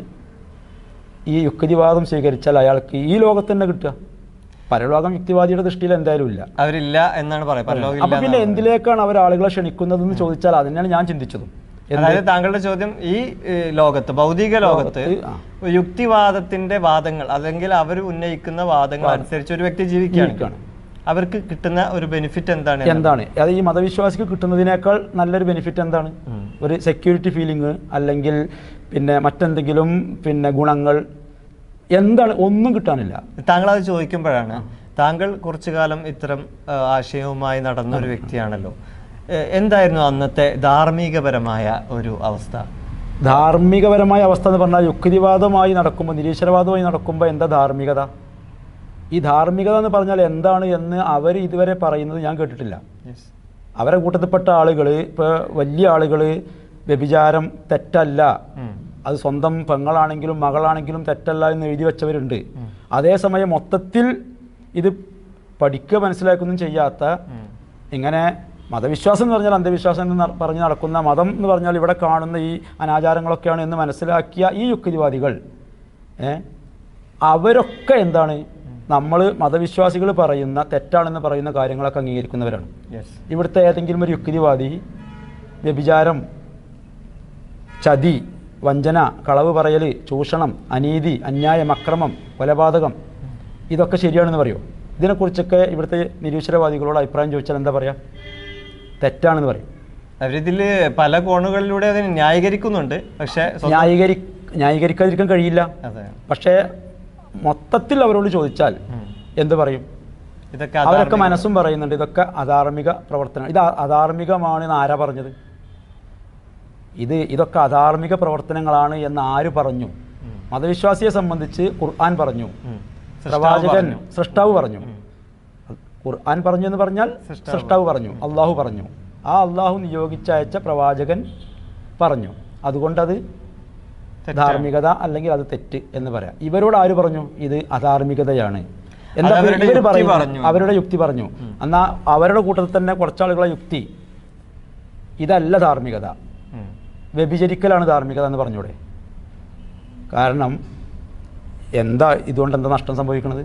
ഈ യുക്തിവാദം സ്വീകരിച്ചാൽ അയാൾക്ക് ഈ ലോകത്ത് തന്നെ കിട്ടുക? പരലോകം യുക്തിവാദിയുടെ ദൃഷ്ടിയിൽ എന്തായാലും ഇല്ല, അവരില്ല എന്നാണ് പറയുന്നത്. അപ്പൊ പിന്നെ എന്തിലേക്കാണ് അവർ ആളുകളെ ക്ഷണിക്കുന്നതെന്ന് ചോദിച്ചാൽ അതിനാണ് ഞാൻ ചിന്തിച്ചതും. അതായത് താങ്കളുടെ ചോദ്യം, ഈ ലോകത്ത്, ഭൗതിക ലോകത്ത് യുക്തിവാദത്തിന്റെ വാദങ്ങൾ അല്ലെങ്കിൽ അവർ ഉന്നയിക്കുന്ന വാദങ്ങൾ അനുസരിച്ച് ഒരു വ്യക്തി ജീവിക്കുകയാണ്, അവർക്ക് കിട്ടുന്ന ഒരു ബെനിഫിറ്റ് എന്താണ്? അത് ഈ മതവിശ്വാസിക്ക് കിട്ടുന്നതിനേക്കാൾ നല്ലൊരു ബെനിഫിറ്റ് എന്താണ്? ഒരു സെക്യൂരിറ്റി ഫീലിംഗ് അല്ലെങ്കിൽ പിന്നെ മറ്റെന്തെങ്കിലും പിന്നെ ഗുണങ്ങൾ എന്താണ്? ഒന്നും കിട്ടാനില്ല. താങ്കൾ അത് ചോദിക്കുമ്പോഴാണ്, താങ്കൾ കുറച്ചു കാലം ഇത്തരം ആശയവുമായി നടന്ന ഒരു വ്യക്തിയാണല്ലോ, എന്തായിരുന്നു അന്നത്തെ ധാർമ്മികപരമായ ഒരു അവസ്ഥ? ധാർമ്മികപരമായ അവസ്ഥ എന്ന് പറഞ്ഞാൽ യുക്തിവാദമായി നടക്കുമ്പോൾ, നിരീശ്വരവാദമായി നടക്കുമ്പോൾ എന്താ ധാർമ്മികത? ഈ ധാർമ്മികത എന്ന് പറഞ്ഞാൽ എന്താണ് എന്ന് അവർ ഇതുവരെ പറയുന്നത് ഞാൻ കേട്ടിട്ടില്ല. അവരെ കൂട്ടത്തിൽപ്പെട്ട ആളുകൾ, ഇപ്പോൾ വലിയ ആളുകൾ, വ്യഭിചാരം തെറ്റല്ല, അത് സ്വന്തം പെങ്ങളാണെങ്കിലും മകളാണെങ്കിലും തെറ്റല്ല എന്ന് എഴുതി വെച്ചവരുണ്ട്. അതേസമയം മൊത്തത്തിൽ ഇത് പഠിക്കുക മനസ്സിലാക്കുകയൊന്നും ചെയ്യാത്ത, ഇങ്ങനെ മതവിശ്വാസം എന്ന് പറഞ്ഞാൽ അന്ധവിശ്വാസം എന്ന് പറഞ്ഞ് നടക്കുന്ന, മതം എന്ന് പറഞ്ഞാൽ ഇവിടെ കാണുന്ന ഈ അനാചാരങ്ങളൊക്കെയാണ് എന്ന് മനസ്സിലാക്കിയ ഈ യുക്തിവാദികൾ, അവരൊക്കെ എന്താണ്, നമ്മൾ മതവിശ്വാസികൾ പറയുന്ന തെറ്റാണെന്ന് പറയുന്ന കാര്യങ്ങളൊക്കെ അംഗീകരിക്കുന്നവരാണ്. ഇവിടുത്തെ ഏതെങ്കിലും ഒരു യുക്തിവാദി വ്യഭിചാരം, ചതി, വഞ്ചന, കളവ് പറയൽ, ചൂഷണം, അനീതി, അന്യായം, അക്രമം, കൊലപാതകം ഇതൊക്കെ ശരിയാണെന്ന് പറയുമോ? ഇതിനെക്കുറിച്ചൊക്കെ ഇവിടുത്തെ നിരീശ്വരവാദികളോട് അഭിപ്രായം ചോദിച്ചാൽ എന്താ പറയുക? തെറ്റാണെന്ന് പറയും. അവരിതിൽ പല കോണുകളിലൂടെ അതിനെ ന്യായീകരിക്കുന്നുണ്ട്. പക്ഷേ ന്യായീകരിക്കാതിരിക്കാൻ കഴിയില്ല. പക്ഷേ മൊത്തത്തിൽ അവരോട് ചോദിച്ചാൽ എന്ത് പറയും? അവരൊക്കെ മനസ്സും പറയുന്നുണ്ട് ഇതൊക്കെ അധാർമിക പ്രവർത്തനം. ഇത് അധാർമികമാണെന്ന് ആരാ പറഞ്ഞത്? ഇതൊക്കെ അധാർമിക പ്രവർത്തനങ്ങളാണ് എന്ന് ആര് പറഞ്ഞു? മതവിശ്വാസിയെ സംബന്ധിച്ച് ഖുർആൻ പറഞ്ഞു, പ്രവാചകൻ, സൃഷ്ടാവ് പറഞ്ഞു. ഖുർആൻ പറഞ്ഞു എന്ന് പറഞ്ഞാൽ സൃഷ്ടാവ് പറഞ്ഞു, അള്ളാഹു പറഞ്ഞു. ആ അള്ളാഹു നിയോഗിച്ചയച്ച പ്രവാചകൻ പറഞ്ഞു. അതുകൊണ്ടത് ധാർമ്മികത അല്ലെങ്കിൽ അത് തെറ്റ് എന്ന് പറയാം. ഇവരോട് ആര് പറഞ്ഞു ഇത് അധാർമികതയാണ്? എന്താ ഇവർ പറഞ്ഞു? അവരുടെ യുക്തി പറഞ്ഞു. എന്നാൽ അവരുടെ കൂട്ടത്തിൽ തന്നെ കുറച്ചാളുകളെ യുക്തി ഇതല്ല ധാർമ്മികത, വ്യഭിചരിക്കലാണ് ധാർമ്മികത എന്ന് പറഞ്ഞൂടെ? കാരണം ഇതുകൊണ്ട് എന്താ നഷ്ടം സംഭവിക്കുന്നത്?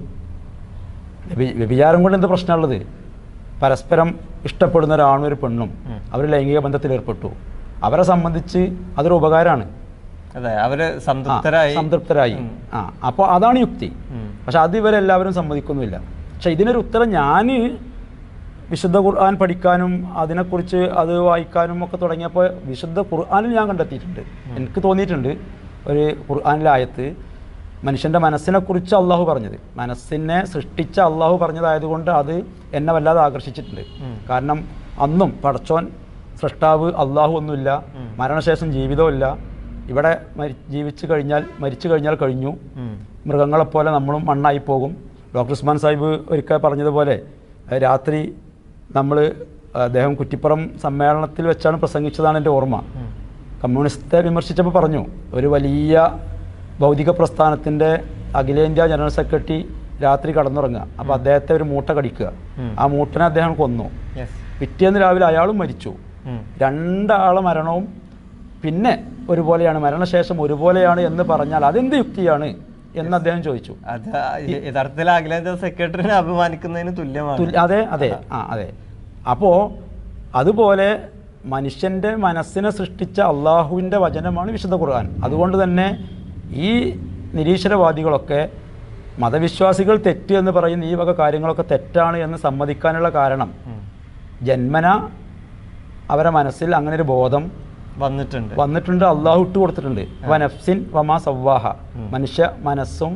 വ്യഭിചാരം കൊണ്ട് എന്ത് പ്രശ്നമുള്ളത്? പരസ്പരം ഇഷ്ടപ്പെടുന്ന ഒരാണും ഒരു പെണ്ണും അവർ ലൈംഗിക ബന്ധത്തിൽ ഏർപ്പെട്ടു. അവരെ സംബന്ധിച്ച് അതൊരു ഉപകാരമാണ്, സംതൃപ്തരായി. അപ്പോൾ അതാണ് യുക്തി. പക്ഷെ അത് ഇവരെല്ലാവരും സമ്മതിക്കുന്നുമില്ല. പക്ഷെ ഇതിനൊരു ഉത്തരം ഞാൻ വിശുദ്ധ ഖുർആൻ പഠിക്കാനും അതിനെക്കുറിച്ച് അത് വായിക്കാനും ഒക്കെ തുടങ്ങിയപ്പോൾ വിശുദ്ധ ഖുർആനിൽ ഞാൻ കണ്ടെത്തിയിട്ടുണ്ട്. എനിക്ക് തോന്നിയിട്ടുണ്ട് ഒരു ഖുർആനിലെ ആയത്ത് മനുഷ്യൻ്റെ മനസ്സിനെക്കുറിച്ച് അള്ളാഹു പറഞ്ഞത്, മനസ്സിനെ സൃഷ്ടിച്ച അള്ളാഹു പറഞ്ഞതായതുകൊണ്ട് അത് എന്നെ വല്ലാതെ ആകർഷിച്ചിട്ടുണ്ട്. കാരണം അന്നും പടച്ചോൻ, സൃഷ്ടാവ് അള്ളാഹു ഒന്നുമില്ല, മരണശേഷം ജീവിതമില്ല, ഇവിടെ മരിച്ചു കഴിഞ്ഞാൽ കഴിഞ്ഞു, മൃഗങ്ങളെപ്പോലെ നമ്മളും മണ്ണായി പോകും. ഡോക്ടർ ഉസ്മാൻ സാഹിബ് ഒരിക്കൽ പറഞ്ഞതുപോലെ രാത്രി അദ്ദേഹം കുറ്റിപ്പുറം സമ്മേളനത്തിൽ വെച്ചാണ് പ്രസംഗിച്ചതാണ് എൻ്റെ ഓർമ്മ. കമ്മ്യൂണിസ്റ്റെ വിമർശിച്ചപ്പോൾ പറഞ്ഞു, ഒരു വലിയ ഭൗതിക പ്രസ്ഥാനത്തിൻ്റെ അഖിലേന്ത്യാ ജനറൽ സെക്രട്ടറി രാത്രി കടന്നുറങ്ങുക, അപ്പോൾ അദ്ദേഹത്തെ ഒരു മൂട്ട കടിക്കുക, ആ മൂട്ടനെ അദ്ദേഹം കൊന്നു, പിറ്റേന്ന് രാവിലെ അയാളും മരിച്ചു. രണ്ടാളെ മരണവും പിന്നെ ഒരുപോലെയാണ്, മരണശേഷം ഒരുപോലെയാണ് എന്ന് പറഞ്ഞാൽ അതെന്ത് യുക്തിയാണ് എന്ന് അദ്ദേഹം ചോദിച്ചു. യഥാർത്ഥത്തിൽ അഖിലേന്ത്യാ സെക്രട്ടറിനെ അഭിമാനിക്കുന്നതിന് തുല്യമാണ്. അതെ. അതെ. അപ്പോൾ അതുപോലെ മനുഷ്യൻ്റെ മനസ്സിനെ സൃഷ്ടിച്ച അള്ളാഹുവിൻ്റെ വചനമാണ് വിശുദ്ധ ഖുർആൻ. അതുകൊണ്ട് തന്നെ ഈ നിരീശ്വരവാദികളൊക്കെ മതവിശ്വാസികൾ തെറ്റ് എന്ന് പറയുന്ന ഈ വക കാര്യങ്ങളൊക്കെ തെറ്റാണ് എന്ന് സമ്മതിക്കാനുള്ള കാരണം ജന്മന അവരുടെ മനസ്സിൽ അങ്ങനെ ഒരു ബോധം വന്നിട്ടുണ്ട്. അള്ളാഹു ഇട്ട് കൊടുത്തിട്ടുണ്ട്. വനഫ്സിൻ വമാ സവ്വാഹ, മനുഷ്യ മനസ്സും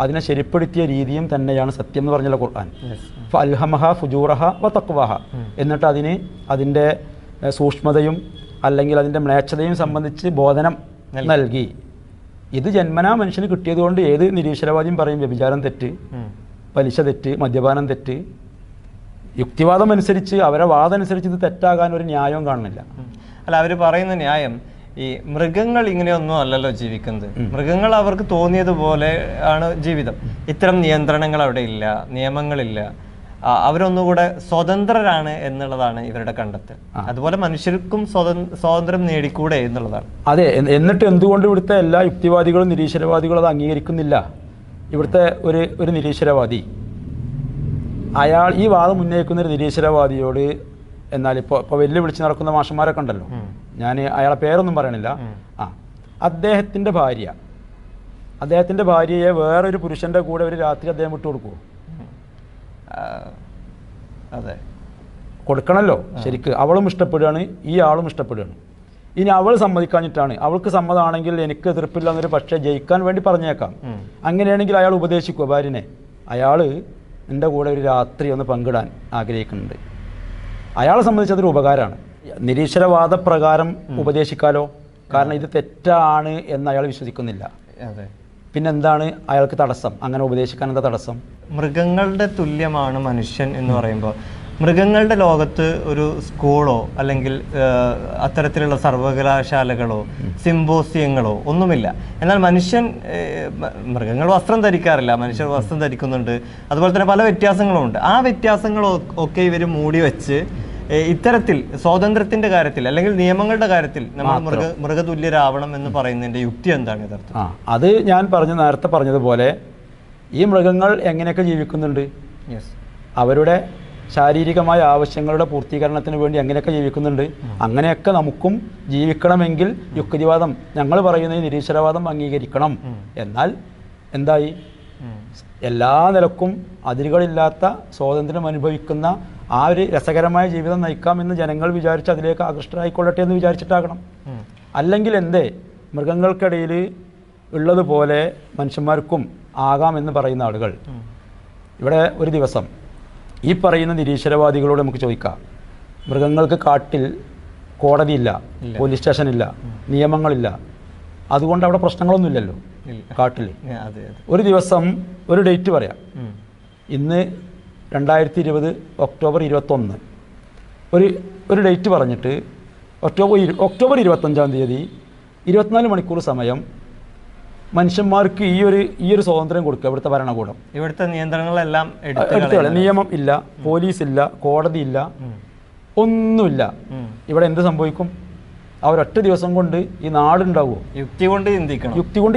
അതിനെ ശരിപ്പെടുത്തിയ രീതിയും തന്നെയാണ് സത്യം എന്ന് പറഞ്ഞുള്ള ഖുർആൻ. ഫഅൽഹമഹ ഫുജൂറഹ വ തഖ്വഹ, എന്നിട്ട് അതിൻ്റെ സൂക്ഷ്മതയും അല്ലെങ്കിൽ അതിൻ്റെ മ്ലേച്ഛതയും സംബന്ധിച്ച് ബോധനം നൽകി. ഇത് ജന്മനാ മനുഷ്യന് കിട്ടിയതുകൊണ്ട് ഏത് നിരീശ്വരവാദിയും പറയും വ്യഭിചാരം തെറ്റ്, പലിശ തെറ്റ്, മദ്യപാനം തെറ്റ്. യുക്തിവാദം അനുസരിച്ച് അവരെ വാദം അനുസരിച്ച് ഇത് തെറ്റാകാൻ ഒരു ന്യായവും കാണുന്നില്ല. അല്ല, അവർ പറയുന്ന ന്യായം ഈ മൃഗങ്ങൾ ഇങ്ങനെയൊന്നും അല്ലല്ലോ ജീവിക്കുന്നത്. മൃഗങ്ങൾ അവർക്ക് തോന്നിയതുപോലെ ആണ് ജീവിതം. ഇത്തരം നിയന്ത്രണങ്ങൾ അവിടെ ഇല്ല, നിയമങ്ങളില്ല. അവരൊന്നുകൂടെ സ്വതന്ത്രരാണ് എന്നുള്ളതാണ് ഇവരുടെ കണ്ടെത്തൽ. അതുപോലെ മനുഷ്യർക്കും സ്വാതന്ത്ര്യം നേടിക്കൂടെ എന്നുള്ളതാണ്. അതെ. എന്നിട്ട് എന്തുകൊണ്ട് ഇവിടുത്തെ എല്ലാ യുക്തിവാദികളും നിരീശ്വരവാദികളും അത് അംഗീകരിക്കുന്നില്ല? ഇവിടുത്തെ ഒരു നിരീശ്വരവാദി, അയാൾ ഈ വാദം ഉന്നയിക്കുന്ന ഒരു നിരീശ്വരവാദിയോട്, എന്നാൽ ഇപ്പോൾ വെല്ലുവിളിച്ച് നടക്കുന്ന മാഷന്മാരൊക്കെ ഉണ്ടല്ലോ, ഞാൻ അയാളെ പേരൊന്നും പറയണില്ല, അദ്ദേഹത്തിൻ്റെ ഭാര്യയെ വേറൊരു പുരുഷൻ്റെ കൂടെ ഒരു രാത്രി അദ്ദേഹം വിട്ടു കൊടുക്കുമോ? അതെ, കൊടുക്കണമല്ലോ. ശരിക്ക് അവളും ഇഷ്ടപ്പെടുകയാണ്, ഈ ആളും ഇഷ്ടപ്പെടുകയാണ്. ഇനി അവൾ സമ്മതിക്കാഞ്ഞിട്ടാണ്, അവൾക്ക് സമ്മതമാണെങ്കിൽ എനിക്ക് എതിർപ്പില്ല എന്നൊരു പക്ഷേ ജയിക്കാൻ വേണ്ടി പറഞ്ഞേക്കാം. അങ്ങനെയാണെങ്കിൽ അയാൾ ഉപദേശിക്കുക ഭാര്യനെ, അയാൾ എൻ്റെ കൂടെ ഒരു രാത്രി ഒന്ന് പങ്കിടാൻ ആഗ്രഹിക്കുന്നുണ്ട്. അയാളെ സംബന്ധിച്ചതൊരു ഉപകാരമാണ്. നിരീശ്വരവാദപ്രകാരം ഉപദേശിക്കാലോ, കാരണം ഇത് തെറ്റാണ് എന്ന് അയാൾ വിശ്വസിക്കുന്നില്ല. പിന്നെന്താണ് അയാൾക്ക് തടസ്സം? അങ്ങനെ ഉപദേശിക്കാൻ എന്താ തടസ്സം? മൃഗങ്ങളുടെ തുല്യമാണ് മനുഷ്യൻ എന്ന് പറയുമ്പോൾ മൃഗങ്ങളുടെ ലോകത്ത് ഒരു സ്കൂളോ അല്ലെങ്കിൽ അത്തരത്തിലുള്ള സർവകലാശാലകളോ സിംബോസിയങ്ങളോ ഒന്നുമില്ല. എന്നാൽ മൃഗങ്ങൾ വസ്ത്രം ധരിക്കാറില്ല, മനുഷ്യർ വസ്ത്രം ധരിക്കുന്നുണ്ട്. അതുപോലെ തന്നെ പല വ്യത്യാസങ്ങളുമുണ്ട്. ആ വ്യത്യാസങ്ങളൊക്കെ ഇവർ മൂടി വെച്ച് ഇത്തരത്തിൽ സ്വാതന്ത്ര്യത്തിന്റെ കാര്യത്തിൽ അല്ലെങ്കിൽ നിയമങ്ങളുടെ കാര്യത്തിൽ നമ്മൾ മൃഗതുല്യരാവണം എന്ന് പറയുന്നതിന്റെ യുക്തി എന്താണ് യഥാർത്ഥം? അത് ഞാൻ നേരത്തെ പറഞ്ഞതുപോലെ ഈ മൃഗങ്ങൾ എങ്ങനെയൊക്കെ ജീവിക്കുന്നുണ്ട്, അവരുടെ ശാരീരികമായ ആവശ്യങ്ങളുടെ പൂർത്തീകരണത്തിന് വേണ്ടി എങ്ങനെയൊക്കെ ജീവിക്കുന്നുണ്ട്, അങ്ങനെയൊക്കെ നമുക്കും ജീവിക്കണമെങ്കിൽ യുക്തിവാദം, ഞങ്ങൾ പറയുന്ന ഈ നിരീശ്വരവാദം അംഗീകരിക്കണം. എന്നാൽ എന്തായി? എല്ലാ നിലക്കും അതിരുകളില്ലാത്ത സ്വാതന്ത്ര്യം അനുഭവിക്കുന്ന ആ ഒരു രസകരമായ ജീവിതം നയിക്കാമെന്ന് ജനങ്ങൾ വിചാരിച്ച് അതിലേക്ക് ആകൃഷ്ടരായിക്കൊള്ളട്ടെ എന്ന് വിചാരിച്ചിട്ടാകണം. അല്ലെങ്കിൽ എന്തേ മൃഗങ്ങൾക്കിടയിൽ ഉള്ളതുപോലെ മനുഷ്യന്മാർക്കും ആകാമെന്ന് പറയുന്ന ആളുകൾ, ഇവിടെ ഒരു ദിവസം ഈ പറയുന്ന നിരീശ്വരവാദികളോട് നമുക്ക് ചോദിക്കാം, മൃഗങ്ങൾക്ക് കാട്ടിൽ കോടതിയില്ല, പോലീസ് സ്റ്റേഷനില്ല, നിയമങ്ങളില്ല, അതുകൊണ്ട് അവിടെ പ്രശ്നങ്ങളൊന്നുമില്ലല്ലോ കാട്ടിൽ. ഒരു ദിവസം ഒരു ഡേറ്റ് പറയാം, ഇന്ന് 2020 ഒക്ടോബർ 21, ഒരു ഡേറ്റ് പറഞ്ഞിട്ട് ഒക്ടോബർ 25-ാം തീയതി 24 മണിക്കൂർ സമയം മനുഷ്യന്മാർക്ക് ഈ ഒരു സ്വാതന്ത്ര്യം കൊടുക്കുക ഇവിടുത്തെ ഭരണകൂടം. ഇവിടുത്തെ നിയന്ത്രണങ്ങളെല്ലാം നിയമം ഇല്ല, പോലീസ് ഇല്ല, കോടതി ഇല്ല, ഒന്നുമില്ല. ഇവിടെ എന്ത് സംഭവിക്കും? ഒരൊറ്റ ദിവസം കൊണ്ട് ഈ നാടുണ്ടാവുമോ? യുക്തി കൊണ്ട്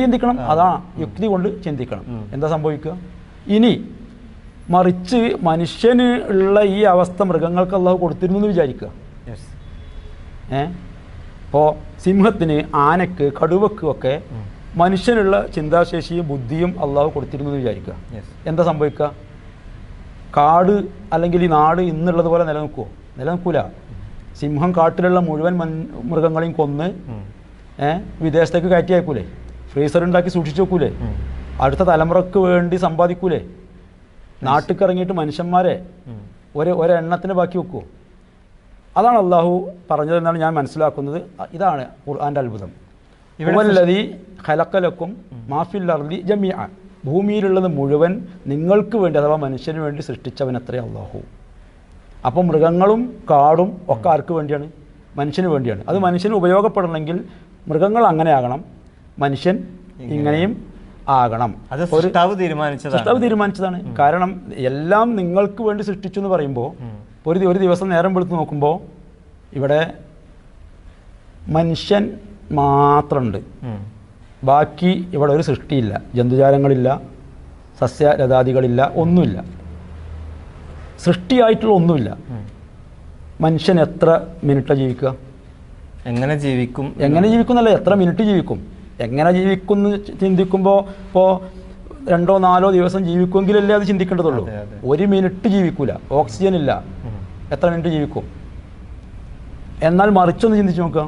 ചിന്തിക്കണം. അതാണ്, യുക്തി കൊണ്ട് ചിന്തിക്കണം. എന്താ സംഭവിക്കുക? ഇനി മറിച്ച് മനുഷ്യന് ഉള്ള ഈ അവസ്ഥ മൃഗങ്ങൾക്ക് അല്ലാഹു കൊടുത്തിരുന്നു എന്ന് വിചാരിക്കുക. ഇപ്പോൾ സിംഹത്തിന്, ആനക്ക്, കടുവക്കും ഒക്കെ മനുഷ്യനുള്ള ചിന്താശേഷിയും ബുദ്ധിയും അല്ലാഹു കൊടുത്തിരുന്നു എന്ന് വിചാരിക്കുക. എന്താ സംഭവിക്കുക? കാട് അല്ലെങ്കിൽ ഈ നാട് ഇന്നുള്ളതുപോലെ നിലനിൽക്കുമോ? നിലനിൽക്കൂല. സിംഹം കാട്ടിലുള്ള മുഴുവൻ മൃഗങ്ങളെയും കൊന്ന് വിദേശത്തേക്ക് കയറ്റി അയക്കൂലേ? ഫ്രീസറുണ്ടാക്കി സൂക്ഷിച്ചു വെക്കൂലേ? അടുത്ത തലമുറക്ക് വേണ്ടി സമ്പാദിക്കൂലേ? നാട്ടിലിറങ്ങിയിട്ട് മനുഷ്യന്മാരെ ഒരെണ്ണത്തിന് ബാക്കി വെക്കുമോ? അതാണ് അള്ളാഹു പറഞ്ഞതെന്നാണ് ഞാൻ മനസ്സിലാക്കുന്നത്. ഇതാണ് ഖുർആൻ്റെ അത്ഭുതം. ഇവല്ലദീ ഖലഖലക്കും മാഫിൽ അർളി ജമീഅ, ഭൂമിയിലുള്ളത് മുഴുവൻ നിങ്ങൾക്ക് വേണ്ടി അഥവാ മനുഷ്യന് വേണ്ടി സൃഷ്ടിച്ചവനത്രേ അള്ളാഹു. അപ്പം മൃഗങ്ങളും കാടും ഒക്കെ ആർക്ക് വേണ്ടിയാണ്? മനുഷ്യന് വേണ്ടിയാണ്. അത് മനുഷ്യന് ഉപയോഗപ്പെടണമെങ്കിൽ മൃഗങ്ങൾ അങ്ങനെ ആകണം, മനുഷ്യൻ ഇങ്ങനെയും ആകണം. സൃഷ്ടാവ് തീരുമാനിച്ചതാണ്. കാരണം എല്ലാം നിങ്ങൾക്ക് വേണ്ടി സൃഷ്ടിച്ചു എന്ന് പറയുമ്പോൾ ഒരു ദിവസം നേരം വെളുത്ത് നോക്കുമ്പോൾ ഇവിടെ മനുഷ്യൻ മാത്രമുണ്ട്, ബാക്കി ഇവിടെ ഒരു സൃഷ്ടിയില്ല, ജന്തുജാലങ്ങളില്ല, സസ്യലതാദികളില്ല, ഒന്നുമില്ല, സൃഷ്ടിയായിട്ടുള്ള ഒന്നുമില്ല. മനുഷ്യൻ എത്ര മിനിറ്റാണ് ജീവിക്കുക? എങ്ങനെ ജീവിക്കും എന്നല്ല, എത്ര മിനിറ്റ് ജീവിക്കും, എങ്ങനെ ജീവിക്കുമെന്ന് ചിന്തിക്കുമ്പോൾ ഇപ്പോൾ 2-4 ദിവസം ജീവിക്കുമെങ്കിലല്ലേ അത് ചിന്തിക്കേണ്ടതുള്ളൂ. 1 മിനിറ്റ് ജീവിക്കൂല, ഓക്സിജൻ ഇല്ല, എത്ര മിനിറ്റ് ജീവിക്കും? എന്നാൽ മറിച്ചൊന്ന് ചിന്തിച്ച് നോക്കുക,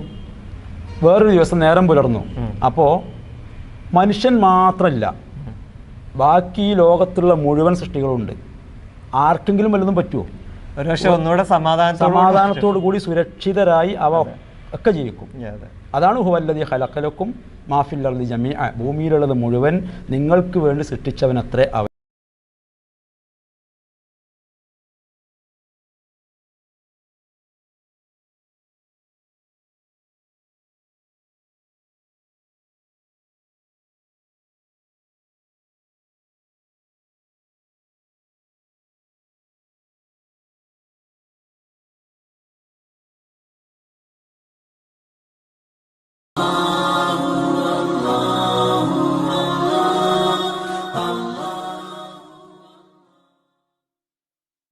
വേറൊരു ദിവസം നേരം പുലർന്നു. അപ്പോൾ മനുഷ്യൻ മാത്രമല്ല, ബാക്കി ലോകത്തുള്ള മുഴുവൻ സൃഷ്ടികളുണ്ട്. ആർക്കെങ്കിലും വല്ലതും പറ്റുമോ? ഒരുപക്ഷെ ഒന്നുകൂടെ സമാധാനത്തോടു കൂടി സുരക്ഷിതരായി അവ ഒക്കെ ജീവിക്കും. അതാണ് ഹുവല്ലദീ ഖലഖലക്കും മാ ഫിൽ അർളി ജമീഅ, ഭൂമിയിലുള്ളത് മുഴുവൻ നിങ്ങൾക്ക് വേണ്ടി സൃഷ്ടിച്ചവനത്രേ അവൻ.